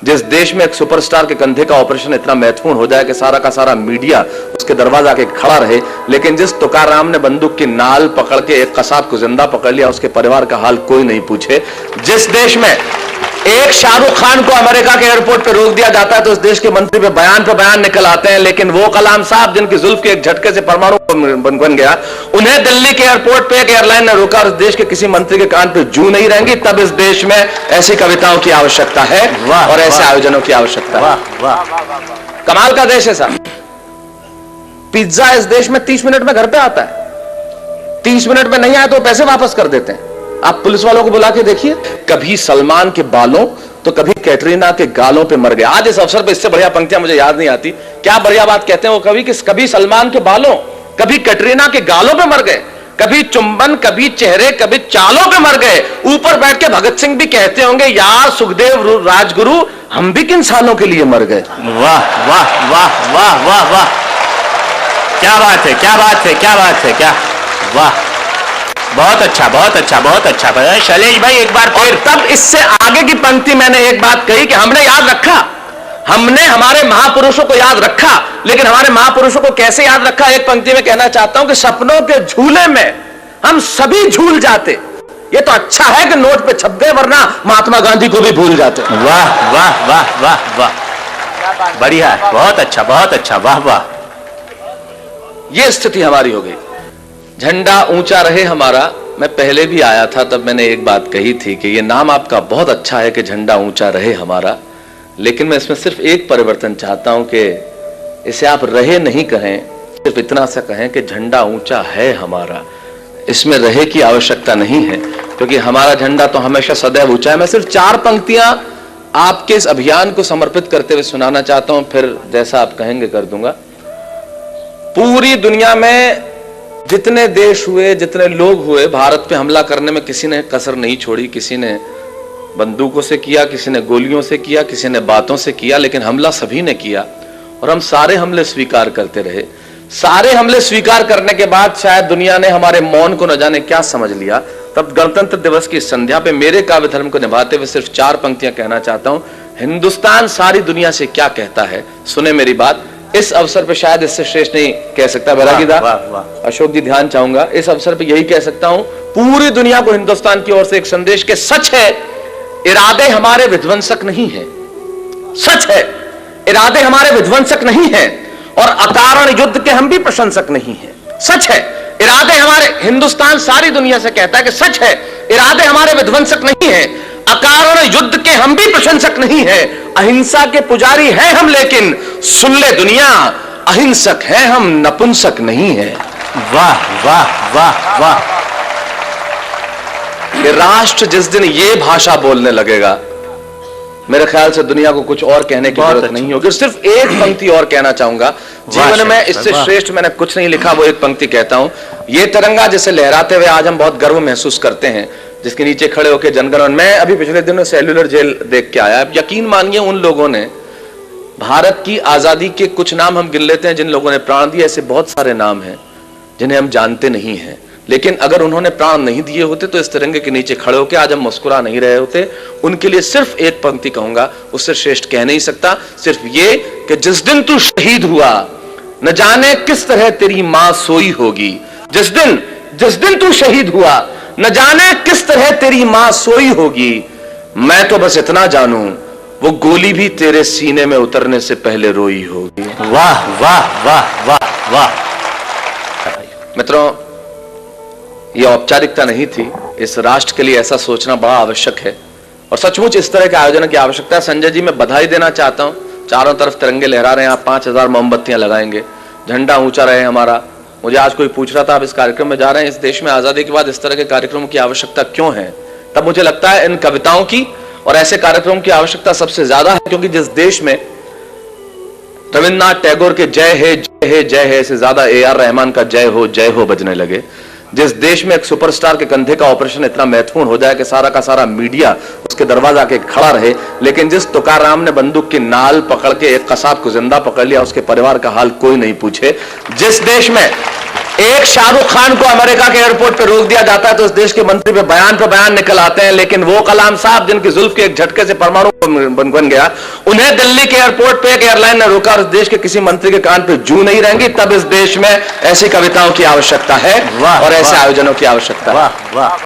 जिस देश में एक सुपरस्टार के कंधे का ऑपरेशन इतना महत्वपूर्ण हो जाए कि सारा का सारा मीडिया उसके दरवाजा के खड़ा रहे, लेकिन जिस तुकाराम ने बंदूक की नाल पकड़ के एक कसाब को जिंदा पकड़ लिया, उसके परिवार का हाल कोई नहीं पूछे, जिस देश में एक शाहरुख खान को अमेरिका के एयरपोर्ट पे रोक दिया जाता है तो उस देश के मंत्री पे बयान निकल आते हैं, लेकिन वो कलाम साहब जिनकी जुल्फ के एक झटके से परमाणु बन गया, उन्हें दिल्ली के एयरपोर्ट पे एक एयरलाइन ने रोका और उस देश के किसी मंत्री के कान पे जू नहीं रहेंगी। तब इस देश में ऐसी कविताओं की आवश्यकता है और ऐसे आयोजनों की आवश्यकता है। कमाल का देश है साहब। पिज्जा इस देश में 30 मिनट में घर पे आता है, 30 मिनट में नहीं आया तो पैसे वापस कर देते हैं। आप पुलिस वालों को बुला के देखिए, कभी सलमान के बालों तो कभी कैटरीना के गालों पे मर गए। आज इस अवसर पे इससे बढ़िया पंक्तियां मुझे याद नहीं आती, क्या बढ़िया बात कहते हैं वो कवि कि कभी सलमान के बालों कभी कैटरीना के गालों पे मर गए, कभी चुंबन कभी चेहरे कभी चालों पे मर गए। ऊपर बैठ के भगत सिंह भी कहते होंगे यार सुखदेव राजगुरु हम भी किन सालों के लिए मर गए। वाह वाह वाह वाह वाह वाह, क्या बात है, क्या बात है, क्या बात है, क्या वाह, बहुत अच्छा बहुत अच्छा बहुत अच्छा। शैलेश भाई एक बार फिर तब इससे आगे की पंक्ति मैंने एक बात कही कि हमने याद रखा, हमने हमारे महापुरुषों को याद रखा, लेकिन हमारे महापुरुषों को कैसे याद रखा, एक पंक्ति में कहना चाहता हूं कि सपनों के झूले में हम सभी झूल जाते। ये तो अच्छा है कि नोट पे छप गए, वरना महात्मा गांधी को भी भूल जाते। वाह वाह वाह वाह वाह, बढ़िया है, बहुत अच्छा बहुत अच्छा, वाह वाह। ये स्थिति हमारी हो गई। झंडा ऊंचा रहे हमारा, मैं पहले भी आया था तब मैंने एक बात कही थी कि ये नाम आपका बहुत अच्छा है कि झंडा ऊंचा रहे हमारा, लेकिन मैं इसमें सिर्फ एक परिवर्तन चाहता हूं कि इसे आप रहे नहीं कहें, सिर्फ इतना सा कहें कि झंडा ऊंचा है हमारा। इसमें रहे की आवश्यकता नहीं है, क्योंकि हमारा झंडा तो हमेशा सदैव ऊंचा है। मैं सिर्फ 4 पंक्तियां आपके इस अभियान को समर्पित करते हुए सुनाना चाहता हूं, फिर जैसा आप कहेंगे कर दूंगा। पूरी दुनिया में जितने देश हुए, जितने लोग हुए, भारत पे हमला करने में किसी ने कसर नहीं छोड़ी। किसी ने बंदूकों से किया, किसी ने गोलियों से किया, किसी ने बातों से किया, लेकिन हमला सभी ने किया और हम सारे हमले स्वीकार करते रहे। सारे हमले स्वीकार करने के बाद शायद दुनिया ने हमारे मौन को न जाने क्या समझ लिया। तब गणतंत्र दिवस की संध्या पे मेरे काव्य धर्म को निभाते हुए सिर्फ 4 पंक्तियां कहना चाहता हूं। हिंदुस्तान सारी दुनिया से क्या कहता है, सुने मेरी बात। इस अवसर पे शायद इससे श्रेष्ठ नहीं कह सकता बैरागीदा, अशोक जी ध्यान चाहूंगा, इस अवसर पे यही कह सकता हूं पूरी दुनिया को हिंदुस्तान की ओर से एक संदेश के सच है इरादे हमारे विध्वंसक नहीं है। सच है इरादे हमारे विध्वंसक नहीं है और अकारण युद्ध के हम भी प्रशंसक नहीं है। सच है इरादे हमारे, हिंदुस्तान सारी दुनिया से कहता है कि सच है इरादे हमारे विध्वंसक नहीं है, अकारण युद्ध के हम भी प्रशंसक नहीं है। अहिंसा के पुजारी हैं हम, लेकिन सुन ले दुनिया अहिंसक हैं हम, नपुंसक नहीं है। वाह वाह वाह वाह। राष्ट्र जिस दिन ये भाषा बोलने लगेगा, मेरे ख्याल से दुनिया को कुछ और कहने की जरूरत नहीं होगी। सिर्फ एक पंक्ति और कहना चाहूंगा, जीवन में इससे श्रेष्ठ मैंने कुछ नहीं लिखा, वो एक पंक्ति कहता हूं। ये तिरंगा जिसे लहराते हुए आज हम बहुत गर्व महसूस करते हैं, जिसके नीचे खड़े होकर जनगणमन, मैं अभी पिछले दिनों सेल्युलर जेल देख के आया। यकीन मानिए उन लोगों ने भारत की आजादी के कुछ नाम हम गिन लेते हैं जिन लोगों ने प्राण दिए, ऐसे बहुत सारे नाम हैं जिन्हें हम जानते नहीं हैं, लेकिन अगर उन्होंने प्राण नहीं दिए होते तो इस तिरंगे के नीचे खड़े होकर आज हम मुस्कुरा नहीं रहे होते। उनके लिए सिर्फ एक पंक्ति कहूंगा, उससे श्रेष्ठ कह नहीं सकता, सिर्फ ये कि जिस दिन तू शहीद हुआ न जाने किस तरह तेरी मां सोई होगी। जिस दिन तू शहीद हुआ न जाने किस तरह तेरी मां सोई होगी। मैं तो बस इतना जानूं वो गोली भी तेरे सीने में उतरने से पहले रोई होगी। वाह वाह वाह वाह वाह। मित्रों, यह औपचारिकता नहीं थी, इस राष्ट्र के लिए ऐसा सोचना बड़ा आवश्यक है और सचमुच इस तरह के आयोजन की आवश्यकता है। संजय जी, मैं बधाई देना चाहता हूं, चारों तरफ तिरंगे लहरा रहे हैं, आप 5000 मोमबत्तियां लगाएंगे, झंडा ऊंचा रहे हमारा। मुझे आज कोई पूछ रहा था आप इस कार्यक्रम में जा रहे हैं, इस देश में आजादी के बाद इस तरह के कार्यक्रमों की आवश्यकता क्यों है, तब मुझे लगता है इन कविताओं की और ऐसे कार्यक्रमों की आवश्यकता सबसे ज्यादा है, क्योंकि जिस देश में रविन्द्रनाथ टैगोर के जय है जय है जय है से ज्यादा AR रहमान का जय हो बजने लगे, जिस देश में एक सुपरस्टार के कंधे का ऑपरेशन इतना महत्वपूर्ण हो जाए कि सारा का सारा मीडिया उसके दरवाजा के खड़ा रहे, लेकिन जिस तुकाराम ने बंदूक की नाल पकड़ के एक कसाब को जिंदा पकड़ लिया, उसके परिवार का हाल कोई नहीं पूछे, जिस देश में एक शाहरुख खान को अमेरिका के एयरपोर्ट पे रोक दिया जाता है तो इस देश के मंत्री पे बयान निकल आते हैं, लेकिन वो कलाम साहब जिनकी जुल्फ के एक झटके से परमाणु बन गया, उन्हें दिल्ली के एयरपोर्ट पे एक एयरलाइन ने रोका और इस देश के किसी मंत्री के कान पे जू नहीं रहेंगी। तब इस देश में ऐसी कविताओं की आवश्यकता है और ऐसे आयोजनों की आवश्यकता है। वाह वाह।